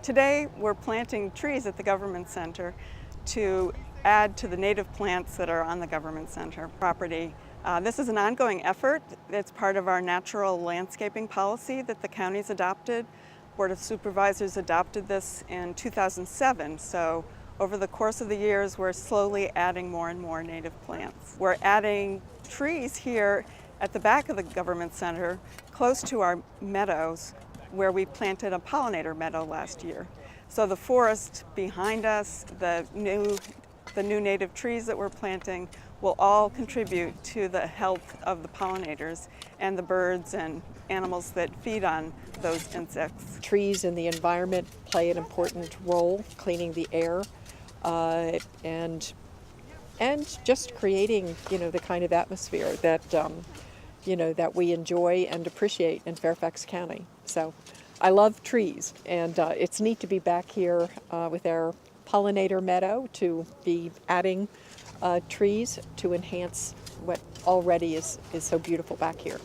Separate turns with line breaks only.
Today we're planting trees at the Government Center to add to the native plants that are on the Government Center property. This is an ongoing effort. It's part of our natural landscaping policy that the county's adopted. Board of Supervisors adopted this in 2007, so over the course of the years we're slowly adding more and more native plants. We're adding trees here at the back of the Government Center, close to our meadows, where we planted a pollinator meadow last year. So the forest behind us, the new native trees that we're planting will all contribute to the health of the pollinators and the birds and animals that feed on those insects.
Trees in the environment play an important role, cleaning the air and just creating, the kind of atmosphere that that we enjoy and appreciate in Fairfax County. So I love trees, and it's neat to be back here with our Pollinator Meadow, to be adding trees to enhance what already is so beautiful back here.